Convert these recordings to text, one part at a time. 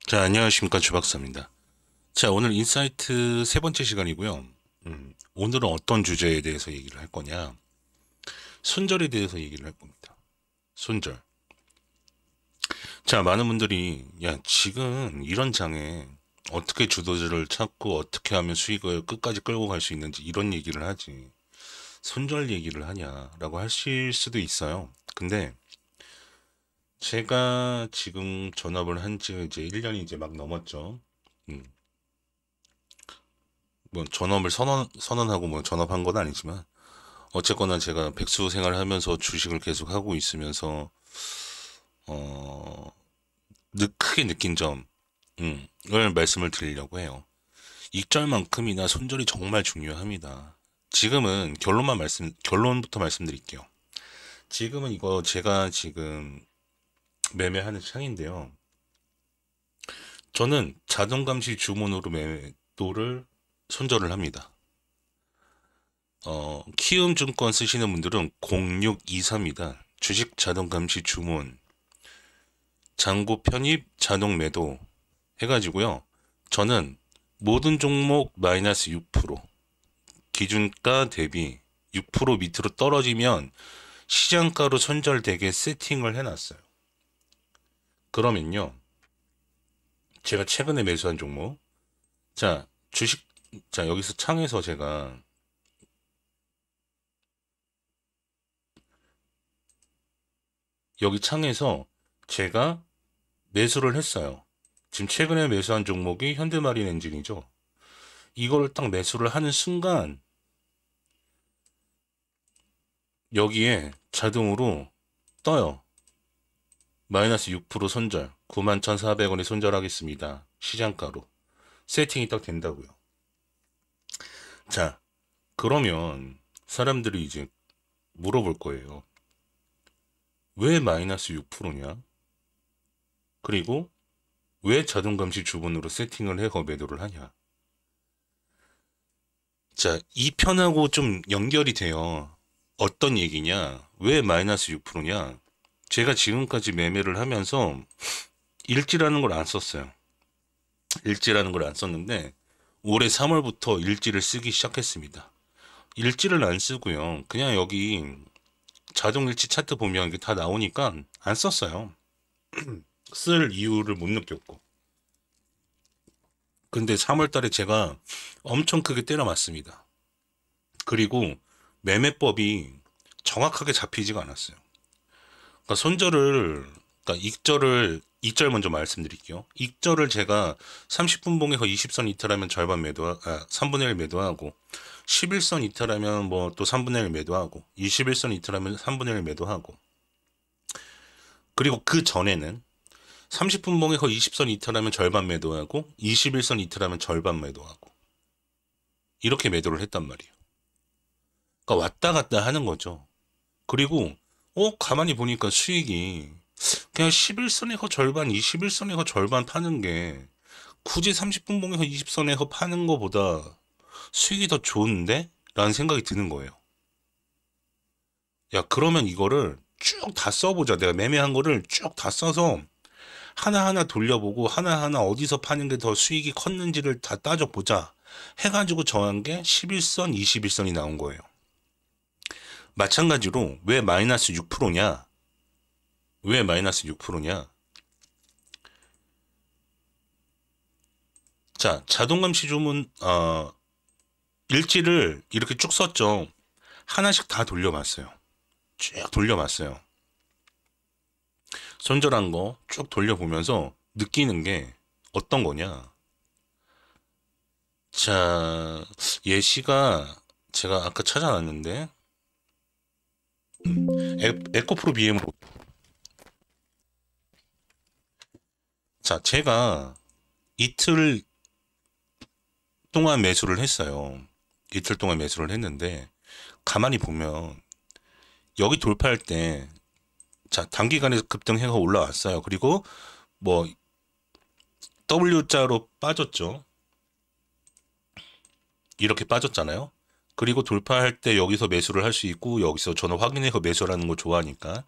자, 안녕하십니까. 주박사입니다. 자, 오늘 인사이트 세 번째 시간이고요. 오늘은 어떤 주제에 대해서 얘기를 할 거냐. 손절에 대해서 얘기를 할 겁니다. 손절. 자, 많은 분들이, 야, 지금 이런 장에 어떻게 주도주를 찾고 어떻게 하면 수익을 끝까지 끌고 갈 수 있는지 이런 얘기를 하지. 손절 얘기를 하냐라고 하실 수도 있어요. 근데 제가 지금 전업을 한 지 이제 1년이 이제 막 넘었죠. 음, 뭐 전업을 선언하고 뭐 전업한 건 아니지만 어쨌거나 제가 백수 생활하면서 주식을 계속 하고 있으면서 어, 크게 느낀 점을 말씀을 드리려고 해요. 익절만큼이나 손절이 정말 중요합니다. 지금은 결론부터 말씀드릴게요. 지금은 이거 제가 지금 매매하는 창인데요. 저는 자동 감시 주문으로 매도를 손절을 합니다. 키움증권 쓰시는 분들은 0623이다. 주식 자동 감시 주문, 잔고 편입, 자동 매도 해가지고요. 저는 모든 종목 마이너스 6%, 기준가 대비 6% 밑으로 떨어지면 시장가로 손절되게 세팅을 해놨어요. 그러면요. 제가 최근에 매수한 종목, 자, 여기서 창에서 제가 여기 창에서 제가 매수를 했어요. 지금 최근에 매수한 종목이 현대마린 엔진이죠. 이걸 딱 매수를 하는 순간 여기에 자동으로 떠요. 마이너스 6% 손절. 91,400원에 손절하겠습니다. 시장가로. 세팅이 딱 된다고요. 자, 그러면 사람들이 이제 물어볼 거예요. 왜 마이너스 6%냐? 그리고 왜 자동감시 주문으로 세팅을 해서 매도를 하냐? 자, 이 편하고 좀 연결이 돼요. 어떤 얘기냐? 왜 마이너스 6%냐? 제가 지금까지 매매를 하면서 일지라는 걸 안 썼어요. 일지라는 걸 안 썼는데 올해 3월부터 일지를 쓰기 시작했습니다. 일지를 안 쓰고요. 그냥 여기 자동 일지 차트 보면 이게 다 나오니까 안 썼어요. 쓸 이유를 못 느꼈고. 근데 3월 달에 제가 엄청 크게 때려 맞습니다. 그리고 매매법이 정확하게 잡히지가 않았어요. 그러니까 익절을 먼저 말씀드릴게요. 익절을 제가 30분 봉에서 20선 이탈하면 절반 3분의 1 매도하고, 11선 이탈하면 뭐 또 3분의 1 매도하고, 21선 이탈하면 3분의 1 매도하고, 그리고 그 전에는 30분 봉에서 20선 이탈하면 절반 매도하고, 21선 이탈하면 절반 매도하고, 이렇게 매도를 했단 말이에요. 그러니까 왔다 갔다 하는 거죠. 그리고 가만히 보니까 수익이 그냥 11선에서 절반, 21선에서 절반 파는 게 굳이 30분 봉에서 20선에서 파는 거보다 수익이 더 좋은데? 라는 생각이 드는 거예요. 야, 그러면 이거를 쭉 다 써보자. 내가 매매한 거를 쭉 다 써서 하나하나 돌려보고 하나하나 어디서 파는 게 더 수익이 컸는지를 다 따져보자. 해가지고 정한 게 11선, 21선이 나온 거예요. 마찬가지로 왜 마이너스 6%냐? 왜 마이너스 6%냐? 자, 자동감시 주문, 일지를 이렇게 쭉 썼죠. 하나씩 다 돌려봤어요. 쭉 돌려봤어요. 손절한 거 쭉 돌려보면서 느끼는 게 어떤 거냐? 자, 예시가 제가 아까 찾아놨는데, 에코프로 BM으로. 자, 제가 이틀 동안 매수를 했어요. 이틀 동안 매수를 했는데, 가만히 보면, 여기 돌파할 때, 자, 단기간에 급등해서 올라왔어요. 그리고 뭐, W자로 빠졌죠. 이렇게 빠졌잖아요. 그리고 돌파할 때 여기서 매수를 할 수 있고, 여기서 저는 확인해서 매수라는 거 좋아하니까.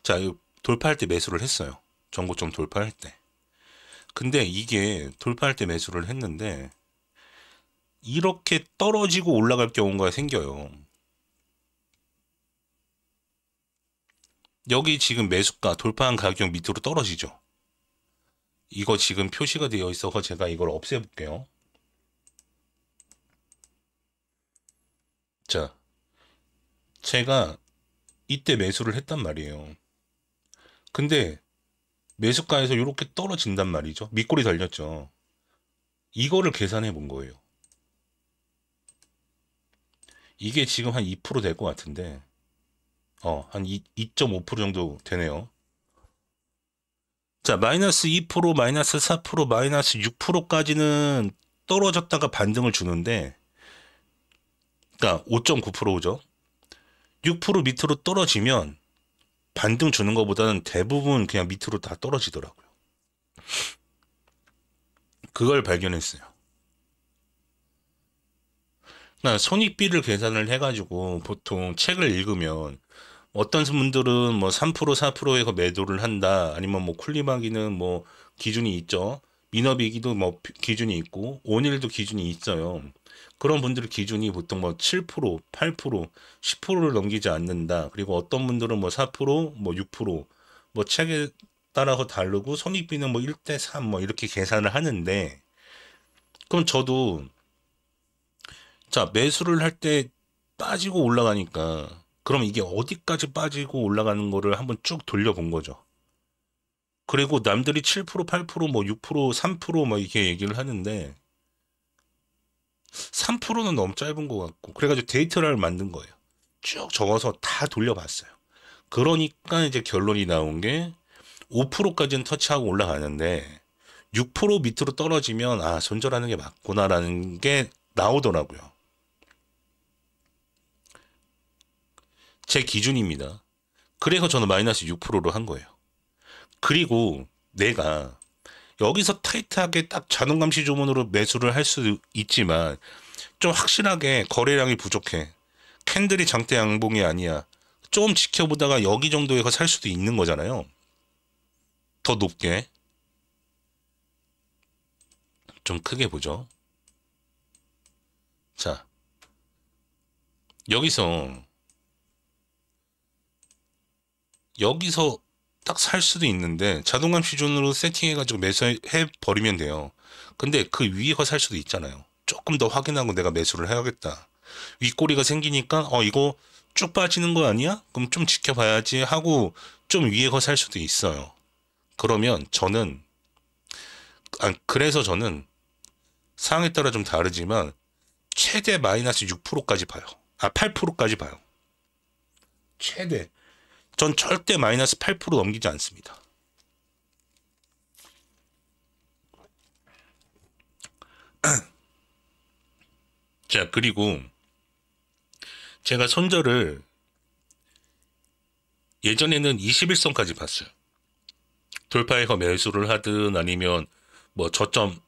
자, 돌파할 때 매수를 했어요. 전고점 돌파할 때. 근데 이게 돌파할 때 매수를 했는데 이렇게 떨어지고 올라갈 경우가 생겨요. 여기 지금 매수가 돌파한 가격 밑으로 떨어지죠. 이거 지금 표시가 되어 있어서 제가 이걸 없애볼게요. 자, 제가 이때 매수를 했단 말이에요. 근데 매수가에서 이렇게 떨어진단 말이죠. 밑골이 달렸죠. 이거를 계산해 본 거예요. 이게 지금 한 2%될 것 같은데, 한 2.5% 정도 되네요. 자, 마이너스 2%, 마이너스 4%, 마이너스 6%까지는 떨어졌다가 반등을 주는데, 그러니까 5.9%죠. 6% 밑으로 떨어지면 반등 주는 것보다는 대부분 그냥 밑으로 다 떨어지더라고요. 그걸 발견했어요. 그러니까 손익비를 계산을 해가지고 보통 책을 읽으면 어떤 분들은 뭐 3%, 4%에서 매도를 한다. 아니면 뭐 쿨리바기는 뭐 기준이 있죠. 미너비기도 뭐 기준이 있고 온일도 기준이 있어요. 그런 분들의 기준이 보통 뭐 7%, 8%, 10%를 넘기지 않는다. 그리고 어떤 분들은 뭐 4%, 뭐 6%뭐 책에 따라서 다르고 손익비는 뭐 1대 3 뭐 이렇게 계산을 하는데 그럼 저도 자 매수를 할 때 빠지고 올라가니까 그럼 이게 어디까지 빠지고 올라가는 거를 한번 쭉 돌려본 거죠. 그리고 남들이 7%, 8%, 뭐 6%, 3%뭐 이렇게 얘기를 하는데 3%는 너무 짧은 것 같고 그래가지고 데이터를 만든 거예요. 쭉 적어서 다 돌려봤어요. 그러니까 이제 결론이 나온 게 5%까지는 터치하고 올라가는데 6% 밑으로 떨어지면 아 손절하는 게 맞구나라는 게 나오더라고요. 제 기준입니다. 그래서 저는 마이너스 6%로 한 거예요. 그리고 내가 여기서 타이트하게 딱 자동감시 주문으로 매수를 할 수 있지만 좀 확실하게 거래량이 부족해. 캔들이 장대 양봉이 아니야. 좀 지켜보다가 여기 정도에서 살 수도 있는 거잖아요. 더 높게. 좀 크게 보죠. 자, 여기서, 여기서 딱 살 수도 있는데 자동감시 존으로 세팅해가지고 매수해 버리면 돼요. 근데 그 위에가 살 수도 있잖아요. 조금 더 확인하고 내가 매수를 해야겠다. 윗꼬리가 생기니까 이거 쭉 빠지는 거 아니야? 그럼 좀 지켜봐야지 하고 좀 위에 거 살 수도 있어요. 그러면 저는 그래서 저는 상황에 따라 좀 다르지만 최대 마이너스 6%까지 봐요. 8%까지 봐요. 최대. 전 절대 마이너스 8% 넘기지 않습니다. 자, 그리고 제가 손절을 예전에는 21선까지 봤어요. 돌파해서 매수를 하든 아니면 뭐 저점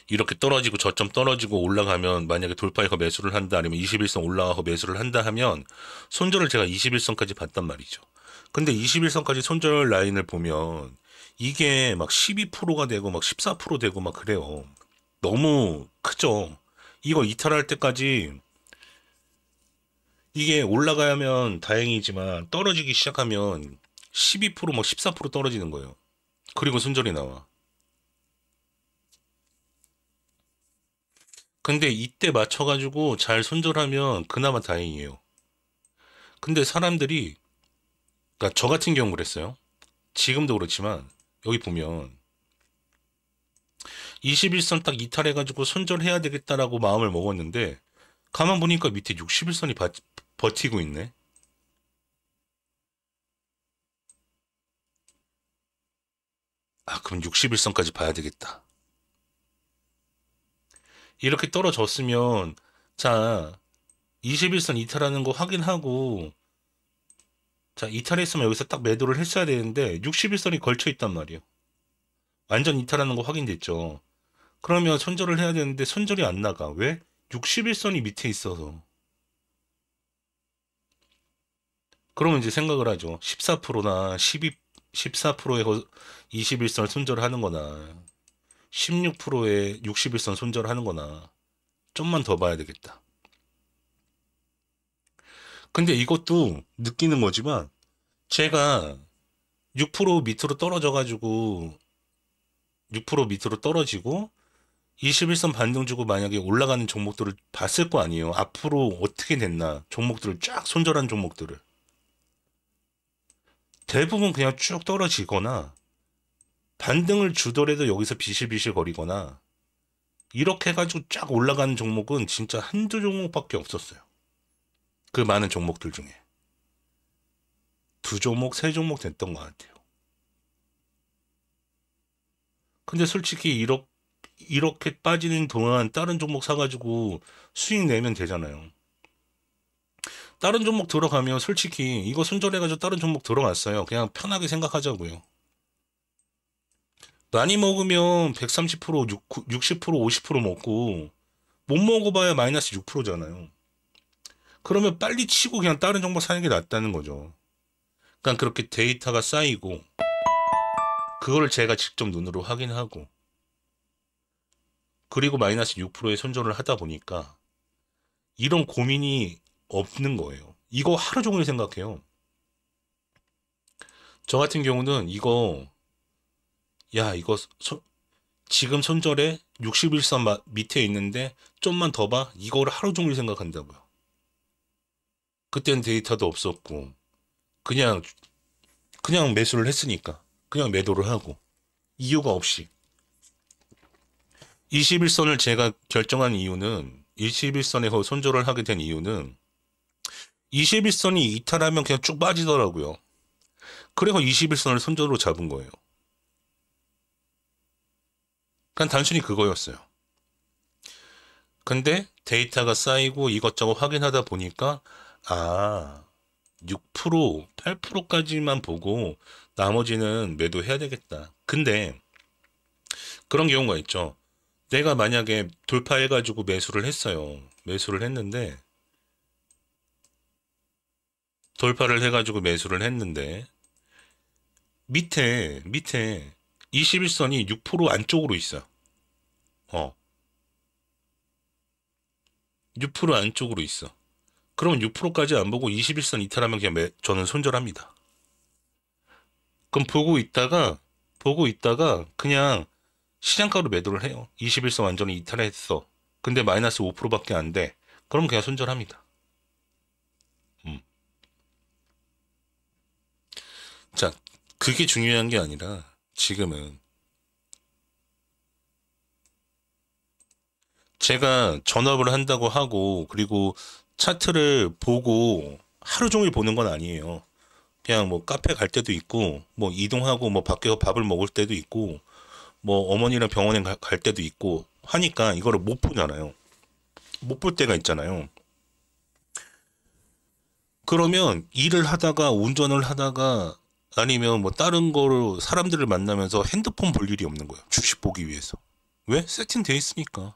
이렇게 떨어지고 저점 떨어지고 올라가면 만약에 돌파해서 매수를 한다 아니면 21선 올라가서 매수를 한다 하면 손절을 제가 21선까지 봤단 말이죠. 근데 21선까지 손절 라인을 보면 이게 막 12%가 되고 막 14% 되고 막 그래요. 너무 크죠. 이거 이탈할 때까지 이게 올라가면 다행이지만 떨어지기 시작하면 12%막 14% 떨어지는 거예요. 그리고 손절이 나와. 근데 이때 맞춰가지고 잘 손절하면 그나마 다행이에요. 근데 사람들이, 그러니까 저 같은 경우 그랬어요. 지금도 그렇지만, 여기 보면, 21선 딱 이탈해가지고 손절해야 되겠다라고 마음을 먹었는데, 가만 보니까 밑에 61선이 버티고 있네. 그럼 61선까지 봐야 되겠다. 이렇게 떨어졌으면, 자, 21선 이탈하는 거 확인하고, 자, 이탈했으면 여기서 딱 매도를 했어야 되는데 61선이 걸쳐 있단 말이에요. 완전 이탈하는 거 확인됐죠. 그러면 손절을 해야 되는데 손절이 안 나가. 왜? 61선이 밑에 있어서. 그러면 이제 생각을 하죠. 14%나 12, 14%에 21선 손절하는 거나 16%에 61선 손절하는 거나 좀만 더 봐야 되겠다. 근데 이것도 느끼는 거지만 제가 6% 밑으로 떨어져가지고 6% 밑으로 떨어지고 21선 반등 주고 만약에 올라가는 종목들을 봤을 거 아니에요. 앞으로 어떻게 됐나 종목들을 쫙 손절한 종목들을 대부분 그냥 쭉 떨어지거나 반등을 주더라도 여기서 비실비실 거리거나 이렇게 해가지고 쫙 올라가는 종목은 진짜 한두 종목밖에 없었어요. 그 많은 종목들 중에 두 종목, 세 종목 됐던 것 같아요. 근데 솔직히 이렇게 빠지는 동안 다른 종목 사가지고 수익 내면 되잖아요. 다른 종목 들어가면 솔직히 이거 손절해가지고 다른 종목 들어갔어요. 그냥 편하게 생각하자고요. 많이 먹으면 130%, 60%, 50% 먹고 못 먹어봐야 마이너스 6%잖아요. 그러면 빨리 치고 그냥 다른 종목 사는 게 낫다는 거죠. 그러니까 그렇게 데이터가 쌓이고 그거를 제가 직접 눈으로 확인하고 그리고 마이너스 6%의 손절을 하다 보니까 이런 고민이 없는 거예요. 이거 하루 종일 생각해요. 저 같은 경우는 이거 지금 손절에 61선 밑에 있는데 좀만 더 봐. 이거를 하루 종일 생각한다고요. 그때는 데이터도 없었고 그냥 매수를 했으니까 그냥 매도를 하고 이유가 없이 21선을 제가 결정한 이유는 21선에서 손절을 하게 된 이유는 21선이 이탈하면 그냥 쭉 빠지더라고요. 그래서 21선을 손절로 잡은 거예요. 그냥 단순히 그거였어요. 근데 데이터가 쌓이고 이것저것 확인하다 보니까 6%, 8%까지만 보고 나머지는 매도해야 되겠다. 근데 그런 경우가 있죠. 내가 만약에 돌파해가지고 매수를 했어요. 매수를 했는데 돌파를 해가지고 매수를 했는데 밑에 21선이 6% 안쪽으로 있어. 6% 안쪽으로 있어. 그러면 6%까지 안 보고 21선 이탈하면 그냥 저는 손절합니다. 그럼 보고 있다가 그냥 시장가로 매도를 해요. 21선 완전히 이탈했어. 근데 마이너스 5%밖에 안 돼. 그럼 그냥 손절합니다. 자, 그게 중요한 게 아니라 지금은 제가 전업을 한다고 하고 그리고 차트를 보고 하루 종일 보는 건 아니에요. 그냥 뭐 카페 갈 때도 있고 뭐 이동하고 뭐 밖에서 밥을 먹을 때도 있고 뭐 어머니랑 병원에 갈 때도 있고 하니까 이거를 못 보잖아요. 못 볼 때가 있잖아요. 그러면 일을 하다가 운전을 하다가 아니면 뭐 다른 거로 사람들을 만나면서 핸드폰 볼 일이 없는 거예요. 주식 보기 위해서. 왜? 세팅돼 있으니까.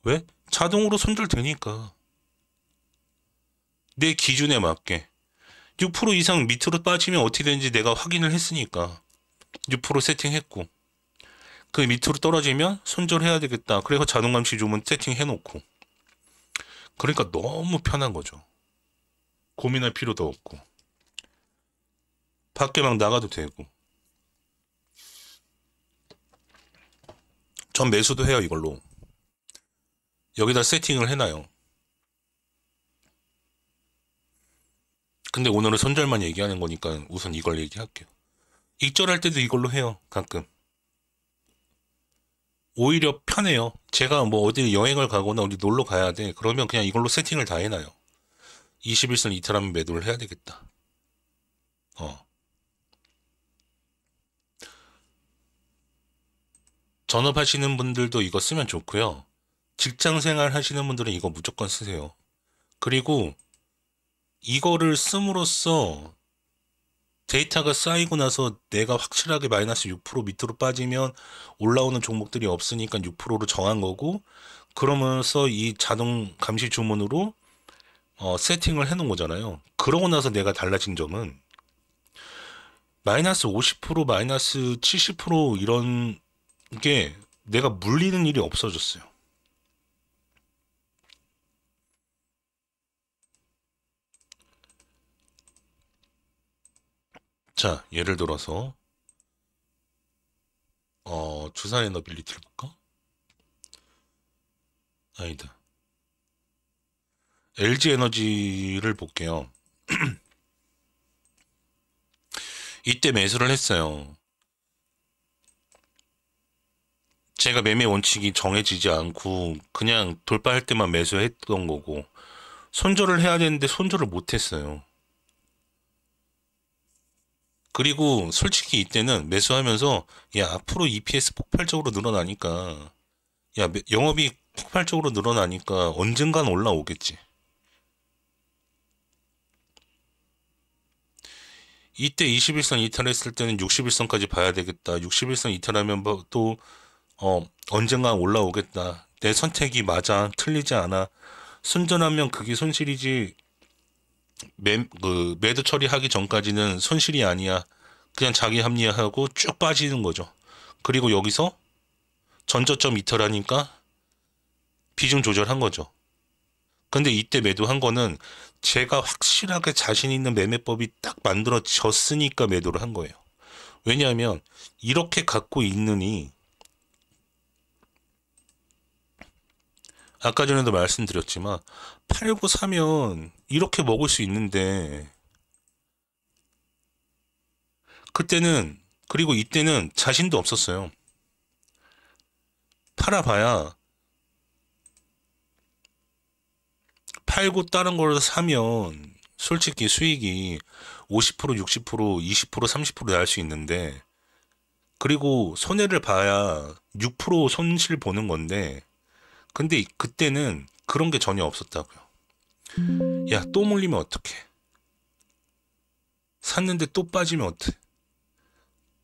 왜? 자동으로 손절되니까. 내 기준에 맞게. 6% 이상 밑으로 빠지면 어떻게 되는지 내가 확인을 했으니까. 6% 세팅했고. 그 밑으로 떨어지면 손절해야 되겠다. 그래서 자동감시 주문 세팅해놓고. 그러니까 너무 편한 거죠. 고민할 필요도 없고. 밖에 막 나가도 되고. 전 매수도 해요, 이걸로. 여기다 세팅을 해놔요. 근데 오늘은 손절만 얘기하는 거니까 우선 이걸 얘기할게요. 익절할 때도 이걸로 해요, 가끔. 오히려 편해요. 제가 뭐 어디 여행을 가거나 어디 놀러 가야 돼. 그러면 그냥 이걸로 세팅을 다 해놔요. 21선 이탈하면 매도를 해야 되겠다. 전업하시는 분들도 이거 쓰면 좋고요. 직장 생활 하시는 분들은 이거 무조건 쓰세요. 그리고 이거를 씀으로써 데이터가 쌓이고 나서 내가 확실하게 마이너스 6% 밑으로 빠지면 올라오는 종목들이 없으니까 6%로 정한 거고, 그러면서 이 자동 감시 주문으로 세팅을 해놓은 거잖아요. 그러고 나서 내가 달라진 점은 마이너스 50%, 마이너스 70% 이런 게 내가 물리는 일이 없어졌어요. 자, 예를 들어서 두산 에너빌리티를 볼까? 아니다. LG 에너지를 볼게요. 이때 매수를 했어요. 제가 매매 원칙이 정해지지 않고 그냥 돌파할 때만 매수했던 거고 손절을 해야 되는데 손절을 못 했어요. 그리고 솔직히 이때는 매수하면서 야, 앞으로 EPS 폭발적으로 늘어나니까 야, 영업이 폭발적으로 늘어나니까 언젠간 올라오겠지. 이때 21선 이탈했을 때는 61선까지 봐야 되겠다. 61선 이탈하면 또 언젠간 올라오겠다. 내 선택이 맞아. 틀리지 않아. 순전하면 그게 손실이지. 매도 처리하기 전까지는 손실이 아니야. 그냥 자기 합리화하고 쭉 빠지는 거죠. 그리고 여기서 전저점 이탈하니까 비중 조절한 거죠. 근데 이때 매도한 거는 제가 확실하게 자신 있는 매매법이 딱 만들어졌으니까 매도를 한 거예요. 왜냐하면 이렇게 갖고 있느니 아까 전에도 말씀드렸지만 팔고 사면 이렇게 먹을 수 있는데 그때는 그리고 이때는 자신도 없었어요. 팔아봐야 팔고 다른 걸 사면 솔직히 수익이 50%, 60%, 20%, 30%날 수 있는데 그리고 손해를 봐야 6% 손실 보는 건데 근데 그때는 그런 게 전혀 없었다고요. 야, 또 몰리면 어떡해? 샀는데 또 빠지면 어떡해?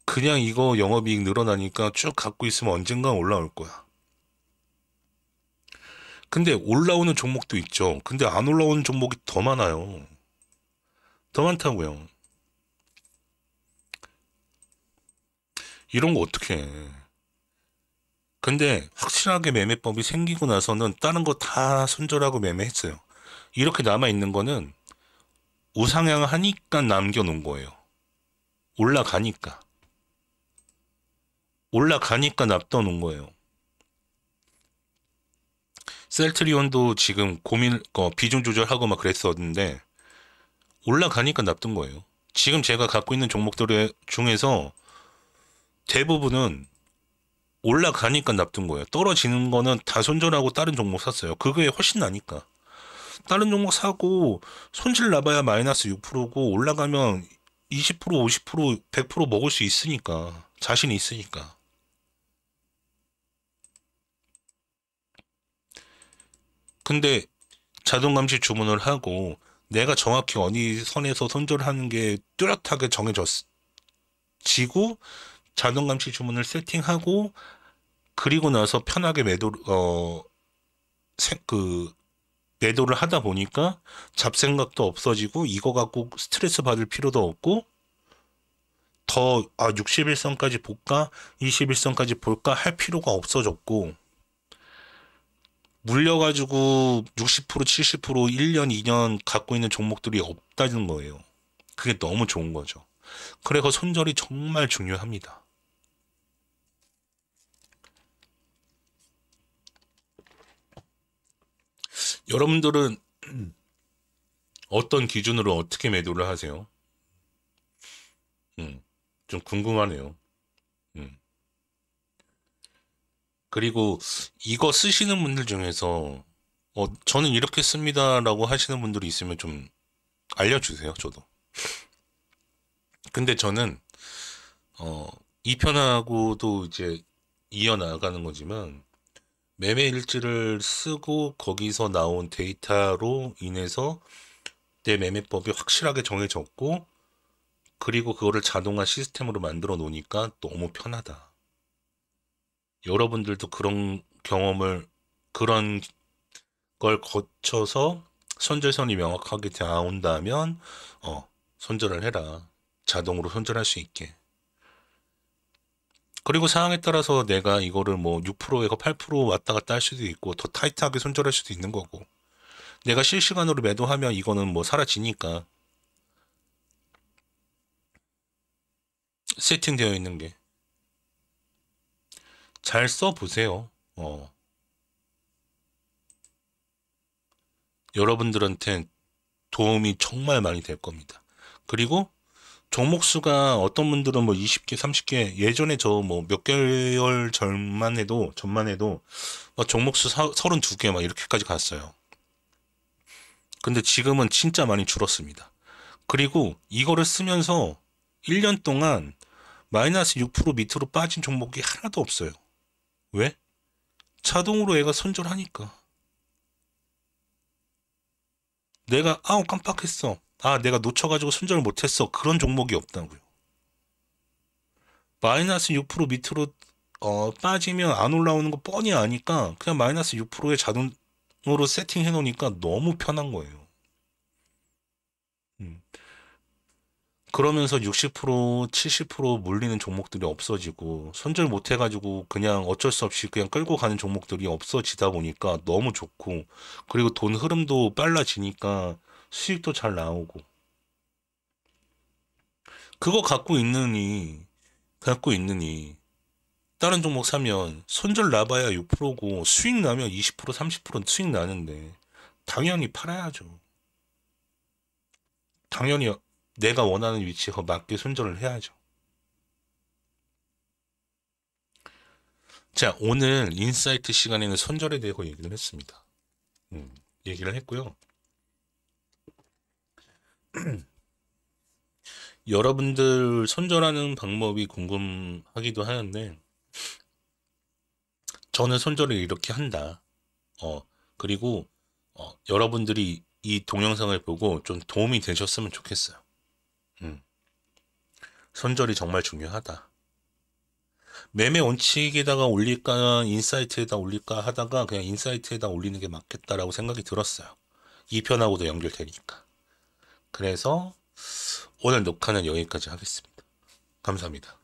그냥 이거 영업이익 늘어나니까 쭉 갖고 있으면 언젠간 올라올 거야. 근데 올라오는 종목도 있죠. 근데 안 올라오는 종목이 더 많아요. 더 많다고요. 이런 거 어떻게 해. 근데 확실하게 매매법이 생기고 나서는 다른 거 다 손절하고 매매했어요. 이렇게 남아있는 거는 우상향 하니까 남겨놓은 거예요. 올라가니까. 올라가니까 납둬놓은 거예요. 셀트리온도 지금 비중 조절하고 막 그랬었는데 올라가니까 납둔 거예요. 지금 제가 갖고 있는 종목들 중에서 대부분은 올라가니까 납둔 거예요. 떨어지는 거는 다 손절하고 다른 종목 샀어요. 그게 훨씬 나니까. 다른 종목 사고 손실 나봐야 마이너스 6%고 올라가면 20%, 50%, 100% 먹을 수 있으니까. 자신이 있으니까. 근데 자동 감시 주문을 하고 내가 정확히 어디 선에서 손절하는 게 뚜렷하게 지고 자동 감시 주문을 세팅하고 그리고 나서 편하게 매도를 하다 보니까 잡생각도 없어지고 이거 갖고 스트레스 받을 필요도 없고 61선까지 볼까? 21선까지 볼까? 할 필요가 없어졌고 물려가지고 60%, 70% 1년, 2년 갖고 있는 종목들이 없다는 거예요. 그게 너무 좋은 거죠. 그래서 손절이 정말 중요합니다. 여러분들은 어떤 기준으로 어떻게 매도를 하세요? 좀 궁금하네요. 음. 그리고 이거 쓰시는 분들 중에서 저는 이렇게 씁니다라고 하시는 분들이 있으면 좀 알려주세요, 저도. 근데 저는 이 편하고도 이제 이어나가는 거지만 매매 일지를 쓰고 거기서 나온 데이터로 인해서 내 매매법이 확실하게 정해졌고 그리고 그거를 자동화 시스템으로 만들어 놓으니까 너무 편하다. 여러분들도 그런 걸 거쳐서 손절선이 명확하게 나온다면, 손절을 해라. 자동으로 손절할 수 있게. 그리고 상황에 따라서 내가 이거를 뭐 6%에서 8% 왔다 갔다 할 수도 있고 더 타이트하게 손절할 수도 있는 거고, 내가 실시간으로 매도하면 이거는 뭐 사라지니까 세팅되어 있는 게 잘 써보세요. 여러분들한테 도움이 정말 많이 될 겁니다. 그리고 종목 수가 어떤 분들은 뭐 20개, 30개, 예전에 저 뭐 몇 개월 전만 해도 막 종목 수 32개 막 이렇게까지 갔어요. 근데 지금은 진짜 많이 줄었습니다. 그리고 이거를 쓰면서 1년 동안 마이너스 6% 밑으로 빠진 종목이 하나도 없어요. 왜? 자동으로 애가 손절하니까. 내가 아우 깜빡했어. 아, 내가 놓쳐가지고 손절을 못했어. 그런 종목이 없다고요. 마이너스 6% 밑으로 빠지면 안 올라오는 거 뻔히 아니까 그냥 마이너스 6%에 자동으로 세팅해 놓으니까 너무 편한 거예요. 음. 그러면서 60%, 70% 물리는 종목들이 없어지고 손절 못 해가지고 그냥 어쩔 수 없이 그냥 끌고 가는 종목들이 없어지다 보니까 너무 좋고, 그리고 돈 흐름도 빨라지니까 수익도 잘 나오고. 그거 갖고 있느니 다른 종목 사면 손절 나봐야 6%고 수익 나면 20%, 30% 수익 나는데 당연히 팔아야죠. 당연히 내가 원하는 위치에 맞게 손절을 해야죠. 자, 오늘 인사이트 시간에는 손절에 대해서 얘기를 했습니다. 얘기를 했고요. 여러분들 손절하는 방법이 궁금하기도 하는데, 저는 손절을 이렇게 한다. 그리고 여러분들이 이 동영상을 보고 좀 도움이 되셨으면 좋겠어요. 음, 손절이 정말 중요하다. 매매 원칙에다가 올릴까, 인사이트에다 올릴까 하다가 그냥 인사이트에다 올리는 게 맞겠다라고 생각이 들었어요. 이 편하고도 연결되니까. 그래서 오늘 녹화는 여기까지 하겠습니다. 감사합니다.